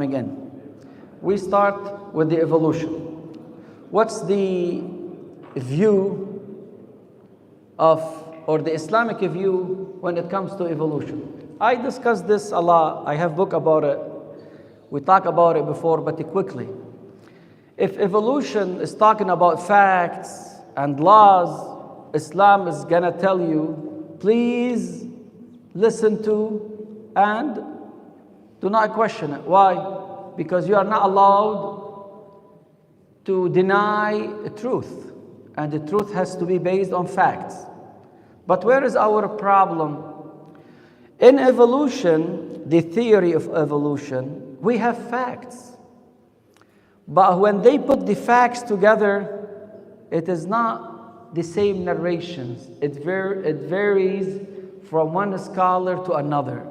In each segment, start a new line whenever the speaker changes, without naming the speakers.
Again, we start with the evolution. What's the view of, or the Islamic view when it comes to evolution? I discussed this a lot. I have a book about it. We talked about it before, but quickly. If evolution is talking about facts and laws, Islam is gonna tell you, please listen to and do not question it. Why? Because you are not allowed to deny the truth. And the truth has to be based on facts. But where is our problem? In evolution, the theory of evolution, we have facts. But when they put the facts together, it is not the same narrations. It varies from one scholar to another.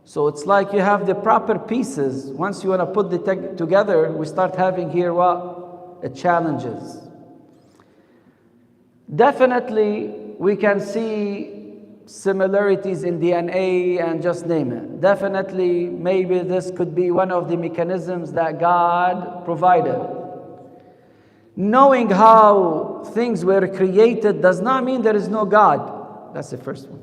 So it's like you have the proper pieces. Once you want to put the together, we start having here what? Challenges. Definitely, we can see similarities in DNA and just name it. Definitely, maybe this could be one of the mechanisms that God provided. Knowing how things were created does not mean there is no God. That's the first one.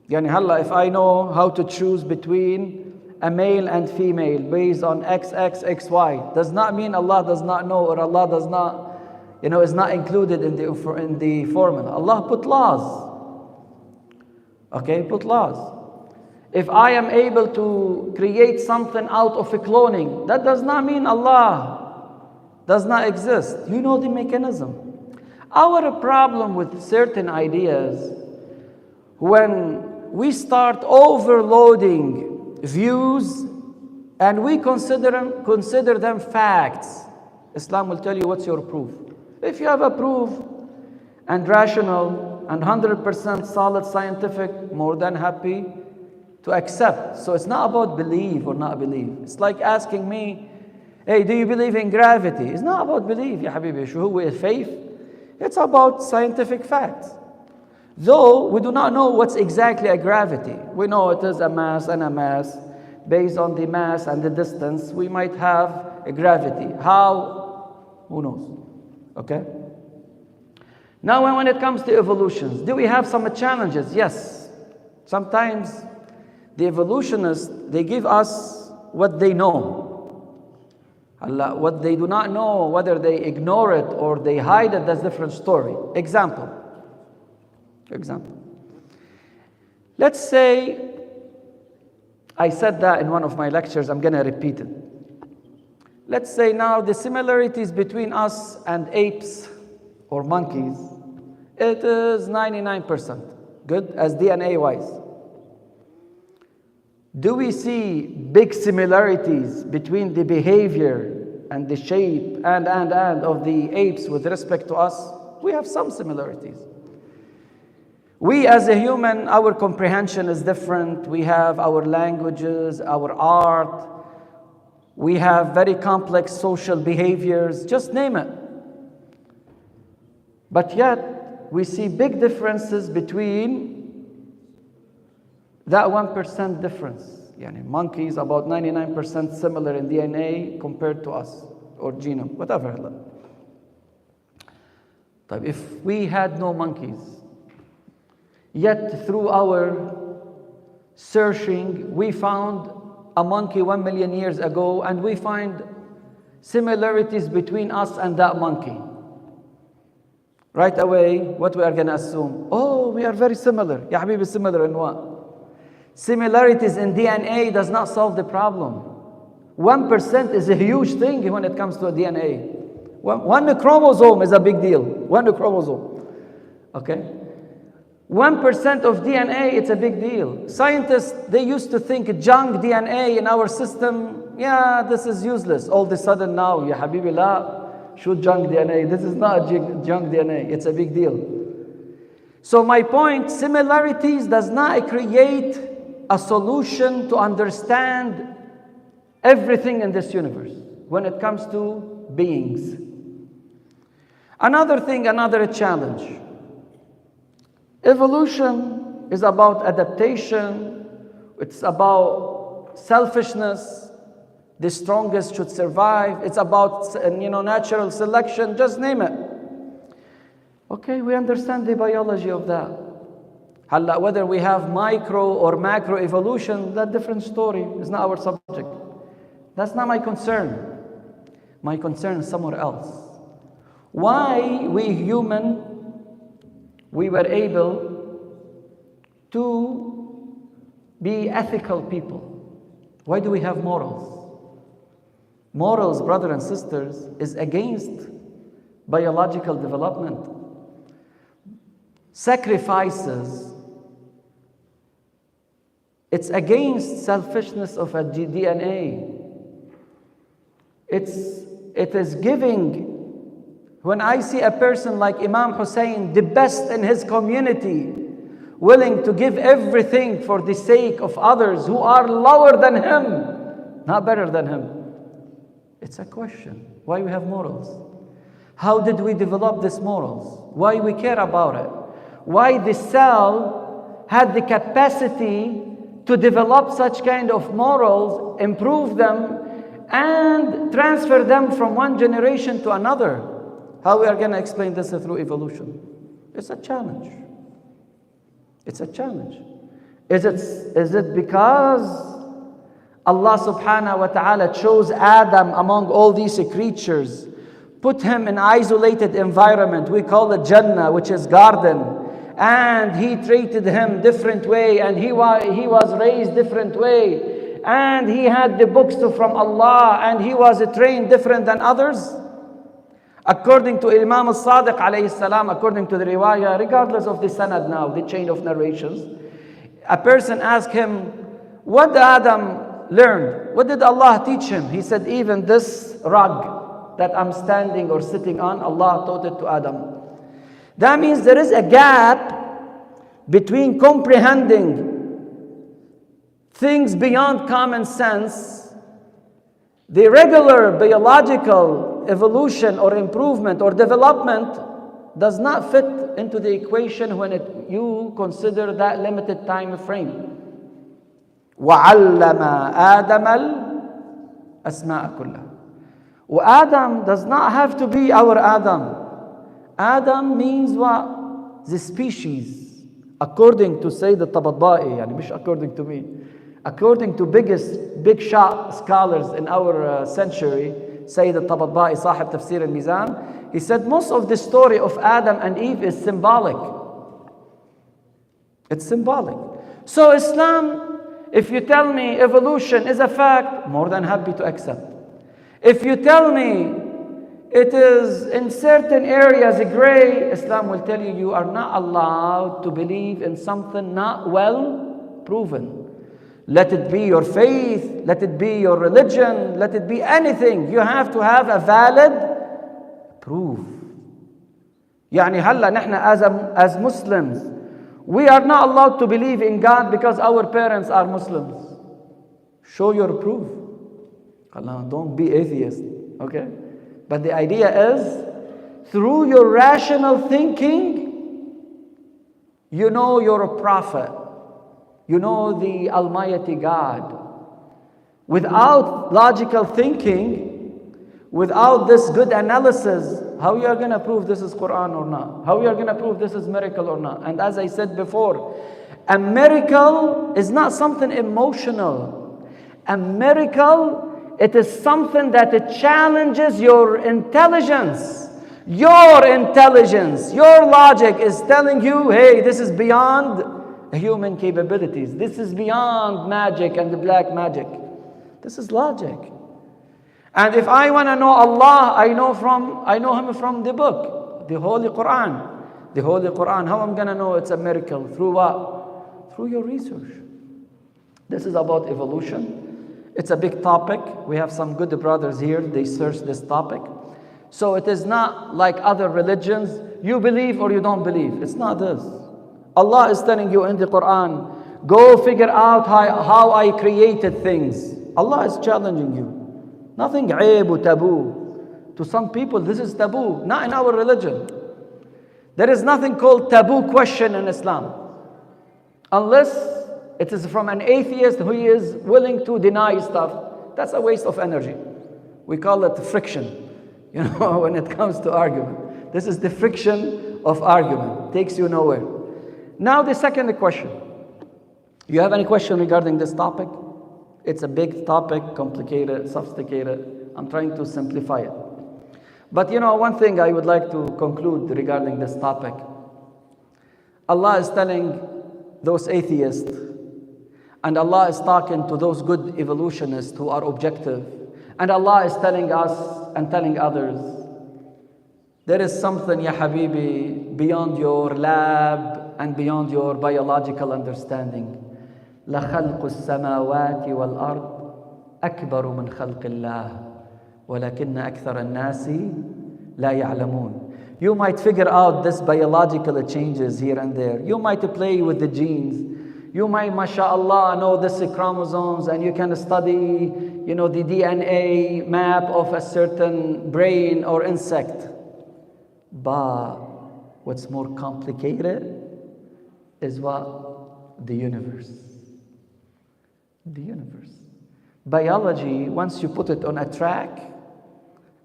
Yani halla, if I know how to choose between a male and female based on XX, XY, does not mean Allah does not know, or Allah does not, is not included in the formula. Allah put laws. Okay, put laws. If I am able to create something out of a cloning, that does not mean Allah does not exist. You know the mechanism. Our problem with certain ideas, when we start overloading views and we consider them facts, Islam will tell you what's your proof. If you have a proof and rational and 100% solid scientific, more than happy to accept. So it's not about believe or not believe. It's like asking me, hey, do you believe in gravity? It's not about belief, ya habibi. Shu huwa faith. It's about scientific facts. Though we do not know what's exactly a gravity. We know it is a mass and a mass. Based on the mass and the distance, we might have a gravity. How? Who knows? Okay? Now when it comes to evolutions, do we have some challenges? Yes. Sometimes the evolutionists, they give us what they know. Allah, what they do not know, whether they ignore it or they hide it, that's a different story. Example. Let's say, I said that in one of my lectures, I'm going to repeat it. Let's say now the similarities between us and apes or monkeys, it is 99%, good, as DNA-wise. Do we see big similarities between the behavior and the shape and of the apes with respect to us? We have some similarities. We as a human, our comprehension is different. We have our languages, our art. We have very complex social behaviors, just name it. But yet, we see big differences between that 1% difference. Yani monkeys, about 99% similar in DNA compared to us, or genome, whatever. But if we had no monkeys, yet through our searching, we found a monkey 1 million years ago, and we find similarities between us and that monkey. Right away, what we are going to assume? Oh, we are very similar. Ya Habibi, similar in what? Similarities in DNA does not solve the problem. 1% is a huge thing when it comes to a DNA. One chromosome is a big deal. One chromosome. Okay? 1% of DNA, it's a big deal. Scientists, they used to think junk DNA in our system, yeah, this is useless. All of a sudden now, ya habibi la, shoot junk DNA. This is not junk DNA, it's a big deal. So my point, similarities does not create a solution to understand everything in this universe when it comes to beings. Another thing, another challenge. Evolution is about adaptation, it's about selfishness, The strongest should survive. It's about, natural selection. Just name it. Okay, we understand the biology of that. Whether we have micro or macro evolution, that's a different story. It's not our subject. That's not my concern. My concern is somewhere else. Why we were able to be ethical people? Why do we have morals? Morals, brothers and sisters, is against biological development. Sacrifices, it's against selfishness of a DNA. It is giving. When I see a person like Imam Hussein, the best in his community, willing to give everything for the sake of others who are lower than him, not better than him. It's a question. Why we have morals? How did we develop these morals? Why we care about it? Why the cell had the capacity to develop such kind of morals, improve them, and transfer them from one generation to another? How we are going to explain this through evolution? It's a challenge. It's a challenge. Is it because Allah subhanahu wa ta'ala chose Adam among all these creatures, put him in an isolated environment, we call it Jannah, which is garden, and he treated him different way, and he was raised different way, and he had the books from Allah, and he was trained different than others? According to Imam al-Sadiq alayhi salam, according to the riwayah, regardless of the sanad now, the chain of narrations, a person asked him, what did Adam learn? What did Allah teach him? He said, even this rug that I'm standing or sitting on, Allah taught it to Adam. That means there is a gap between comprehending things beyond common sense. The regular biological evolution or improvement or development does not fit into the equation when you consider that limited time frame. وَعَلَّمَ آدَمَ الْأَسْمَاءَ كُلَّهَا. Adam does not have to be our Adam. Adam means what? The species. According to Sayyid al-Tabadba'i, yani مش according to me. According to big shot scholars in our century, Sayyid al-Tabadba'i, Sahib Tafsir al-Mizan, he said most of the story of Adam and Eve is symbolic. It's symbolic. So Islam, if you tell me evolution is a fact, more than happy to accept. If you tell me it is in certain areas gray, Islam will tell you are not allowed to believe in something not well proven. Let it be your faith, let it be your religion, let it be anything. You have to have a valid proof. يعني هلا نحن as Muslims, we are not allowed to believe in God because our parents are Muslims. Show your proof. Don't be atheist, okay? But the idea is, through your rational thinking, you know you're a prophet. You know the Almighty God. Without logical thinking, without this good analysis, how you are going to prove this is Quran or not? How you are going to prove this is miracle or not? And as I said before, a miracle is not something emotional. A miracle, it is something that it challenges your intelligence. Your intelligence, your logic is telling you, hey, this is beyond human capabilities. This is beyond magic and the black magic. This is logic. And if I want to know Allah, I know Him from the book, the Holy Quran. The Holy Quran. How I'm going to know it's a miracle? Through what? Through your research. This is about evolution. It's a big topic. We have some good brothers here. They search this topic. So it is not like other religions. You believe or you don't believe. It's not this. Allah is telling you in the Quran, go figure out how I created things. Allah is challenging you. Nothing aib or taboo. To some people, this is taboo. Not in our religion. There is nothing called taboo question in Islam. Unless it is from an atheist who is willing to deny stuff. That's a waste of energy. We call it friction, when it comes to argument. This is the friction of argument. Takes you nowhere. Now the second question. You have any question regarding this topic? It's a big topic, complicated, sophisticated. I'm trying to simplify it. But one thing I would like to conclude regarding this topic. Allah is telling those atheists, and Allah is talking to those good evolutionists who are objective, and Allah is telling us and telling others, there is something, ya habibi, beyond your lab and beyond your biological understanding. لَخَلْقُ السَّمَاوَاتِ وَالْأَرْضِ أَكْبَرُ مِنْ خَلْقِ اللَّهِ وَلَكِنَّ أَكْثَرَ النَّاسِ لَا يَعْلَمُونَ. You might figure out this biological changes here and there. You might play with the genes. You might, mashallah, know this chromosomes, and you can study, the DNA map of a certain brain or insect. But what's more complicated is what? The universe. The universe. Biology, once you put it on a track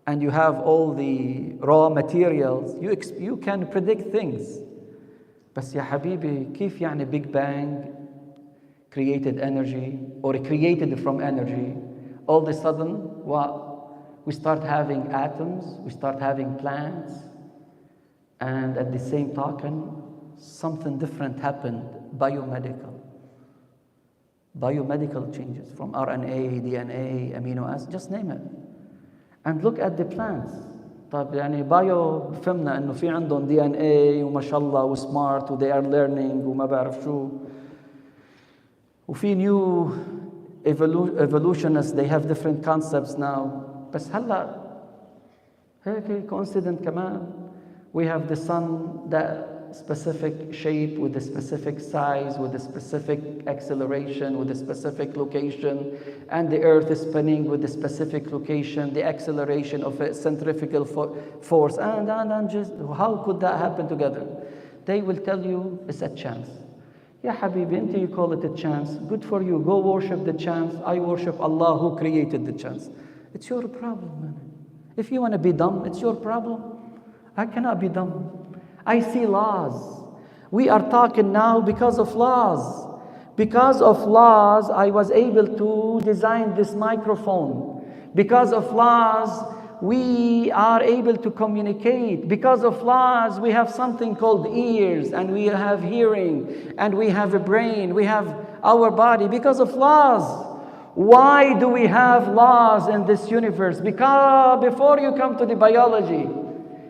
and you have all the raw materials, you can predict things. بس يا حبيبي كيف يعني Big Bang created energy or created from energy? All of a sudden, we start having atoms, we start having plants, and at the same token, something different happened, biomedical changes from RNA, DNA, amino acids, just name it. And look at the plants. طيب يعني بايو فهمنا انه في عندهم DNA وما شاء الله وسمارت و they are learning وما بعرف شو. وفي new evolutionists, they have different concepts now. بس هلا هيك coincident كمان. We have the sun, that specific shape with a specific size, with a specific acceleration, with a specific location, and the earth is spinning with a specific location, the acceleration of a centrifugal force, and just how could that happen together? They will tell you it's a chance. Ya habibi, until you call it a chance, good for you, go worship the chance. I worship Allah who created the chance. It's your problem, man. If you want to be dumb, it's your problem. I cannot be dumb. I see laws. We are talking now because of laws. Because of laws, I was able to design this microphone. Because of laws, we are able to communicate. Because of laws, we have something called ears, and we have hearing, and we have a brain, we have our body. Because of laws. Why do we have laws in this universe? Because before you come to the biology,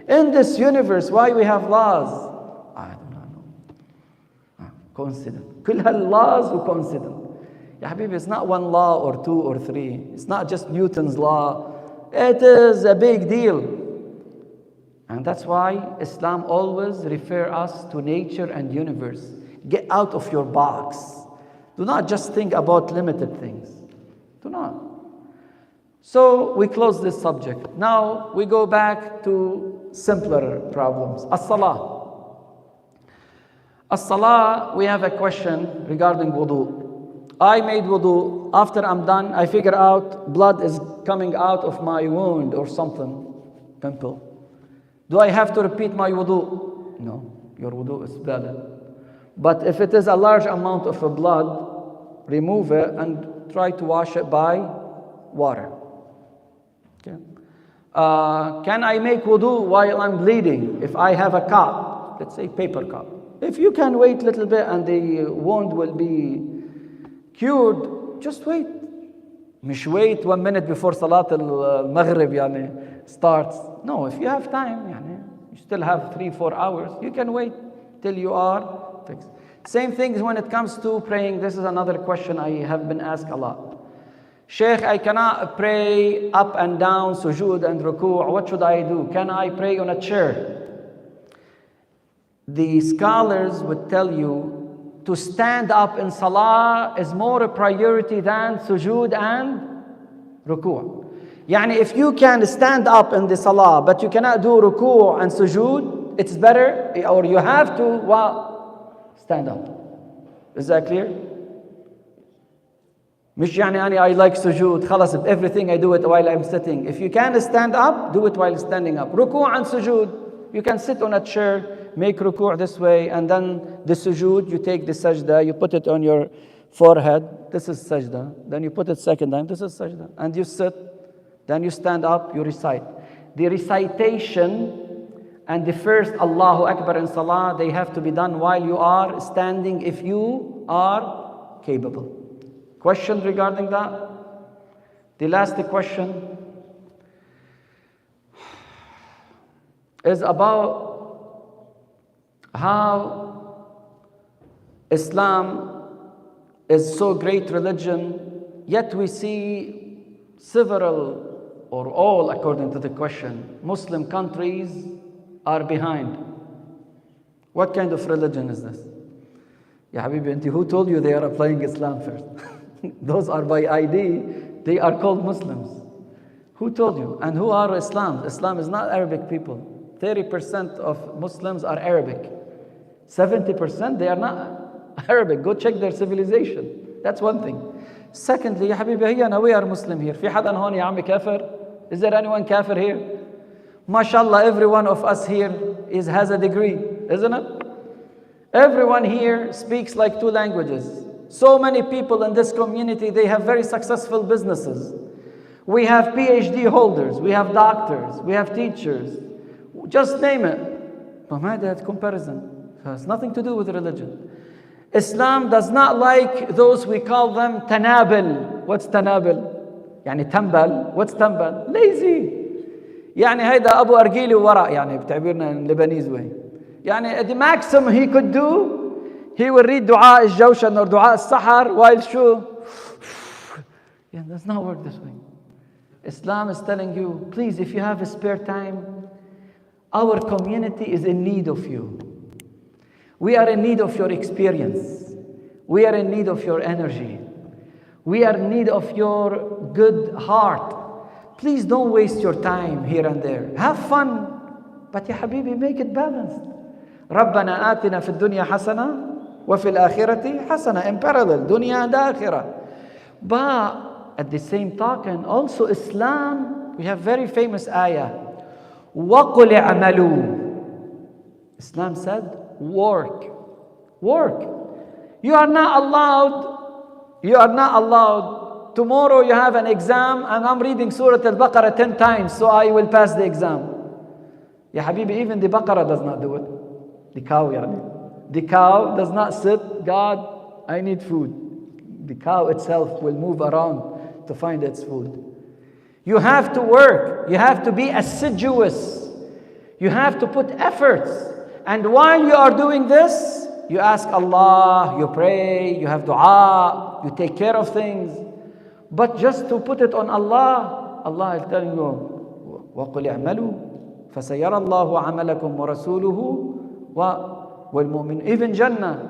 in this universe, why we have laws? I do not know. Coincidence. كل هالlaws و coincidence. Ya habibi, it's not one law or two or three. It's not just Newton's law. It is a big deal. And that's why Islam always refer us to nature and universe. Get out of your box. Do not just think about limited things. Do not. So we close this subject. Now we go back to simpler problems. As-salah. As-salah, we have a question regarding wudu. I made wudu. After I'm done, I figure out blood is coming out of my wound or something, pimple. Do I have to repeat my wudu? No, your wudu is valid. But if it is a large amount of blood, remove it and try to wash it by water. Okay. Can I make wudu while I'm bleeding? If I have a cut, let's say paper cut. If you can wait a little bit and the wound will be cured, just wait. مش wait 1 minute before صلاة المغرب يعني starts. No, if you have time, يعني, you still have 3-4 hours, you can wait till you are fixed. Same thing when it comes to praying. This is another question I have been asked a lot. Sheikh, I cannot pray up and down, sujood and ruku'. What should I do? Can I pray on a chair? The scholars would tell you to stand up in salah is more a priority than sujood and ruku'. Yani if you can stand up in the salah, but you cannot do ruku' and sujood, it's better, or you have to stand up. Is that clear? مش يعني I like sujood خلاص everything I do it while I'm sitting. If you can stand up, do it while standing up. Ruku' and sujood, you can sit on a chair, make ruku' this way, and then the sujood, you take the sajda, you put it on your forehead, this is sajda. Then you put it second time, this is sajda. And you sit, then you stand up, you recite. The recitation and the first Allahu Akbar in Salah, they have to be done while you are standing if you are capable. Question regarding that? The last question is about how Islam is so great religion, yet we see several or all, according to the question, Muslim countries are behind. What kind of religion is this? Ya Habibi, who told you they are applying Islam first? Those are by ID, they are called Muslims. Who told you? And who are Islam? Islam is not Arabic people. 30% of Muslims are Arabic. 70% they are not Arabic. Go check their civilization. That's one thing. Secondly, Ya Habibi, we are Muslim here. في حدا هون يا عمي كافر? Is there anyone kafir here? MashaAllah, every one of us here has a degree, isn't it? Everyone here speaks like 2 languages. So many people in this community, they have very successful businesses. We have PhD holders, we have doctors, we have teachers. Just name it. But that comparison has nothing to do with religion. Islam does not like those we call them tanabil. What's tanabil? يعني تنبل. What's تنبل? Lazy. يعني هيدا أبو أرجيلي وورق يعني بتعبيرنا Lebanese way. يعني the maximum he could do, he will read دعاء الجوشن or دعاء السحر while شو. Yeah, does not work this way. Islam is telling you, please, if you have a spare time, our community is in need of you. We are in need of your experience. We are in need of your energy. We are in need of your good heart. Please don't waste your time here and there. Have fun, but ya habibi, make it balanced. ربنا آتنا في الدنيا حسنة وفي الآخرة حسنة. In parallel, dunya and akhirah. But at the same token, also Islam, we have very famous ayah. وَقُلِ اعْمَلُوا. Islam said, work. Work. You are not allowed. Tomorrow you have an exam and I'm reading Surah Al-Baqarah 10 times, so I will pass the exam. Ya Habibi, even the Baqarah does not do it. The cow, yani. The cow does not sit, God, I need food. The cow itself will move around to find its food. You have to work. You have to be assiduous. You have to put efforts. And while you are doing this, you ask Allah, you pray, you have dua, you take care of things. But just to put it on Allah, Allah is telling you, وَقُلْ اعْمَلُوا فَسَيَرَى اللَّهُ عَمَلَكُمْ وَرَسُولُهُ وَالْمُؤْمِنُونَ. Even Jannah.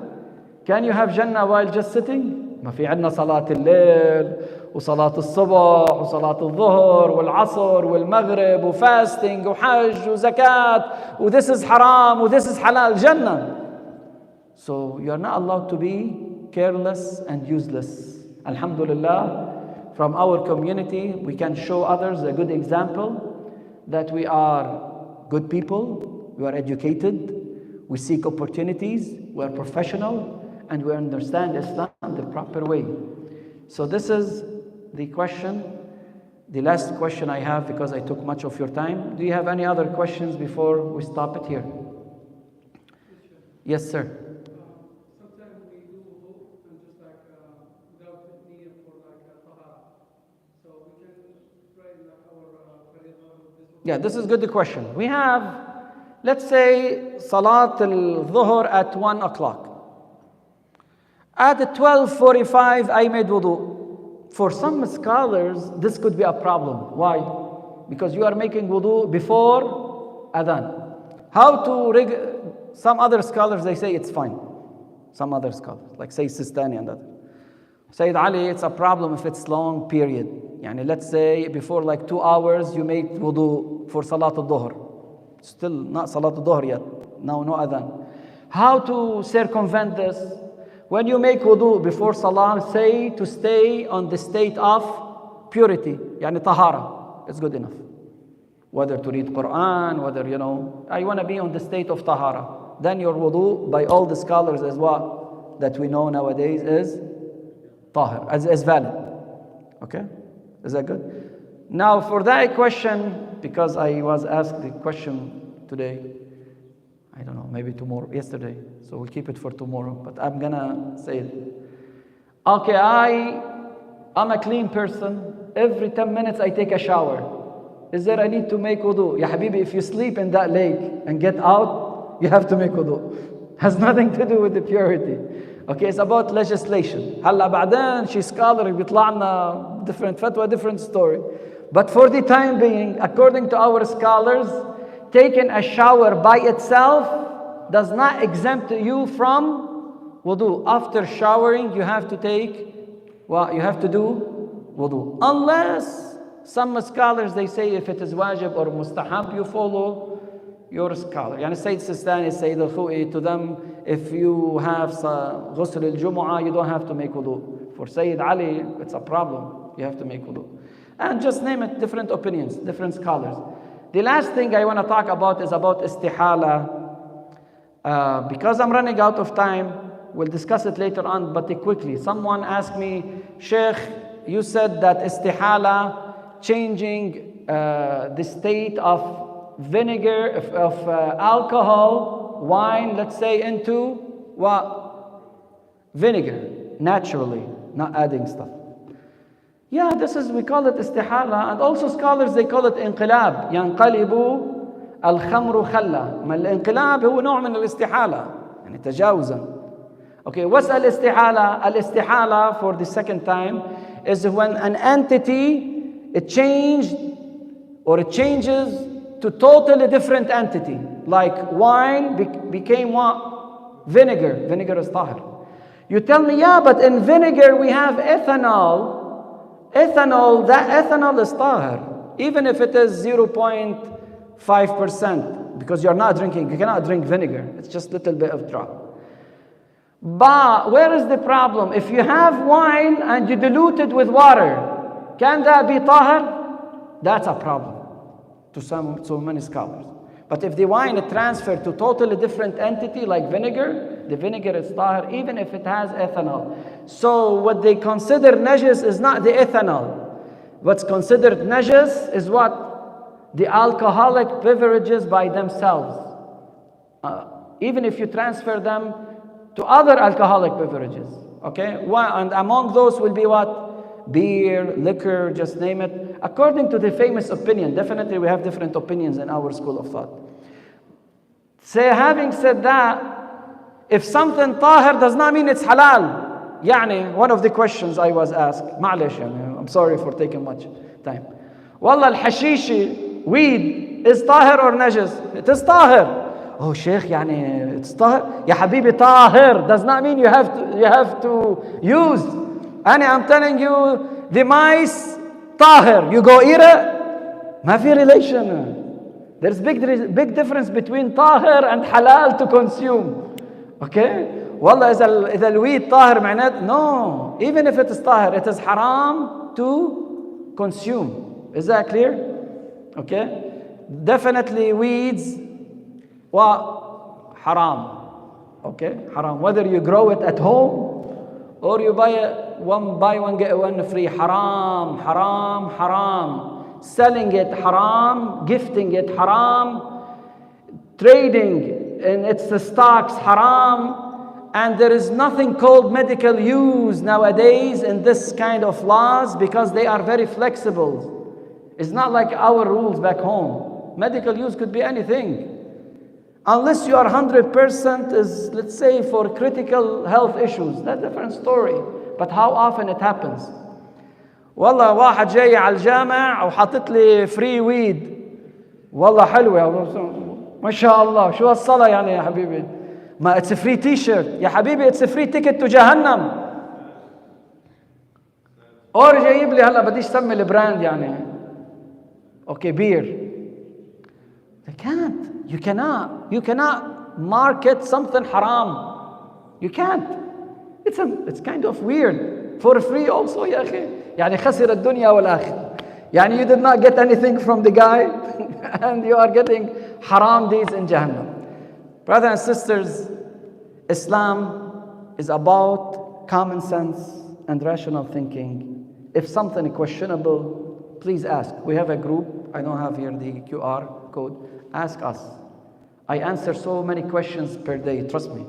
Can you have Jannah while just sitting? ما في عندنا صلاة الليل وصلاة الصبح وصلاة الظهر والعصر والمغرب وفاستنج وحج وزكاة وthis is haram وthis is halal. Jannah. So you are not allowed to be careless and useless. Alhamdulillah, from our community, we can show others a good example that we are good people, we are educated, we seek opportunities, we are professional, and we understand Islam the proper way. So this is the question, the last question I have because I took much of your time. Do you have any other questions before we stop it here? Yes, sir.
Sometimes we do hope and just like without need for like taharah. So we can pray like our
Yeah, this is good question. We have, let's say, Salat al-Dhuhr at 1 o'clock. At 12:45, I made wudu. For some scholars, this could be a problem. Why? Because you are making wudu before adhan. Some other scholars, they say it's fine. Some other scholars, like say Sistani and others. Sayyid Ali, it's a problem if it's long period. Yani let's say before like 2 hours, you make wudu for Salat al-Dhuhr. Still not Salat al-Dhuhr yet. Now no adhan. How to circumvent this? when you make wudu before salah, say to stay on the state of purity, يعني tahara. It's good enough. Whether to read Quran, whether, I want to be on the state of tahara. Then your wudu, by all the scholars as well, that we know nowadays is tahir, is valid. Okay? Is that good? Now for that question, because I was asked the question today, I don't know, maybe tomorrow, yesterday, so we'll keep it for tomorrow, but I'm gonna say it. Okay, I'm a clean person. Every 10 minutes I take a shower. Is there a need to make wudu? Ya habibi, if you sleep in that lake and get out, you have to make wudu. Has nothing to do with the purity. Okay, it's about legislation. هلا بعدين شي scholar بيطلع لنا different fatwa, different story. But for the time being, according to our scholars, taking a shower by itself does not exempt you from wudu. After showering, you have to do wudu. Unless some scholars, they say if it is wajib or mustahab, you follow your scholar. Yani Sayyid Sistani, Sayyid al-Khu'i, to them, if you have ghusl al-Jumu'ah, you don't have to make wudu. For Sayyid Ali, it's a problem. You have to make wudu. And just name it, different opinions, different scholars. The last thing I want to talk about is about istihala. Because I'm running out of time, we'll discuss it later on, but quickly. Someone asked me, Sheikh, you said that istihala, changing the state of vinegar, of alcohol, wine, let's say, into what? Vinegar, naturally, not adding stuff. Yeah, we call it istihala, and also scholars, they call it انقلاب. ينقلب الخمر خلا. ما الانقلاب هو نوع من الاستحالة، يعني تجاوزا. Okay, what's الاستحالة? الاستحالة, for the second time, is when an entity, it changes to totally different entity. Like wine became what? Vinegar. Vinegar is tahir. You tell me, yeah, but in vinegar we have ethanol. That ethanol is tahir. Even if it is 0.5%, because you cannot drink vinegar. It's just a little bit of drop. But where is the problem? If you have wine and you dilute it with water, can that be tahir? That's a problem to so many scholars. But if the wine is transferred to totally different entity like vinegar, the vinegar is tahir even if it has ethanol. So what they consider najas is not the ethanol. What's considered najas is what? The alcoholic beverages by themselves. Even if you transfer them to other alcoholic beverages. Okay? And among those will be what? Beer, liquor, just name it. According to the famous opinion, definitely we have different opinions in our school of thought. Having said that, if something tahir does not mean it's halal. يعني, one of the questions I was asked, معلش, I'm sorry for taking much time. Wallah, al-hashishi, weed, is tahir or najas? It is tahir. Oh, Sheikh, يعني, it's tahir. Ya habibi, tahir does not mean you have to use. I'm telling you, the mice, tahir, you go eat it, ما في relation. There's big difference between tahir and halal to consume. Okay? Wallah, إذا الweed tahir معناه, no. Even if it is tahir, it is haram to consume. Is that clear? Okay? Definitely weeds, haram. Okay? Haram. Whether you grow it at home, or you buy one get one free. Haram, haram, haram. Selling it haram, gifting it haram, trading in its stocks haram, and there is nothing called medical use nowadays in this kind of laws because they are very flexible. It's not like our rules back home. Medical use could be anything. Unless you are 100% is, let's say, for critical health issues. That's a different story. But how often it happens? والله واحد جاي على الجامع وحاطط لي فري ويد. والله حلوة ما شاء الله. شو هالصلاة يعني يا حبيبي؟ ما it's a free t-shirt. يا حبيبي it's a free ticket to جهنم. اور جايب لي هلا بديش سمي البراند يعني. Okay, beer. They can't. You cannot market something haram. You can't. It's kind of weird. For free also يا أخي. يعني خسر الدنيا والآخرة. يعني you did not get anything from the guy and you are getting haram deeds in Jahannam. Brothers and sisters, Islam is about common sense and rational thinking. If something is questionable, please ask. We have a group. I don't have here the QR code. Ask us. I answer so many questions per day, trust me.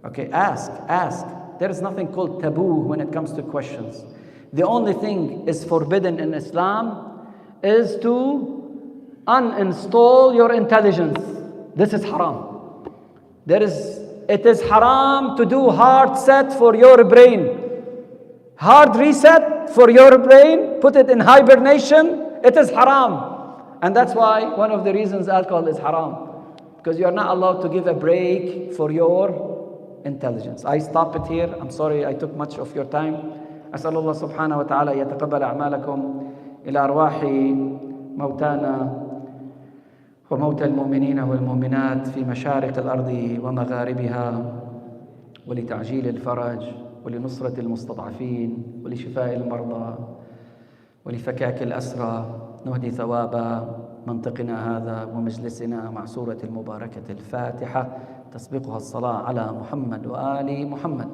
Okay, ask. There is nothing called taboo when it comes to questions. The only thing is forbidden in Islam is to uninstall your intelligence. This is haram. It is haram to do hard set for your brain. Hard reset for your brain, put it in hibernation, it is haram. And that's why one of the reasons alcohol is haram. Because you are not allowed to give a break for your intelligence. I stop it here. I'm sorry I took much of your time. أسأل الله سبحانه وتعالى يتقبل أعمالكم إلى أرواح موتانا وموتى المؤمنين والمؤمنات في مشارق الأرض ومغاربها ولتعجيل الفرج ولنصرة المستضعفين ولشفاء المرضى ولفكاك الأسرى نهدي ثواب منطقنا هذا ومجلسنا مع سورة المباركة الفاتحة تسبقها الصلاة على محمد وآل محمد.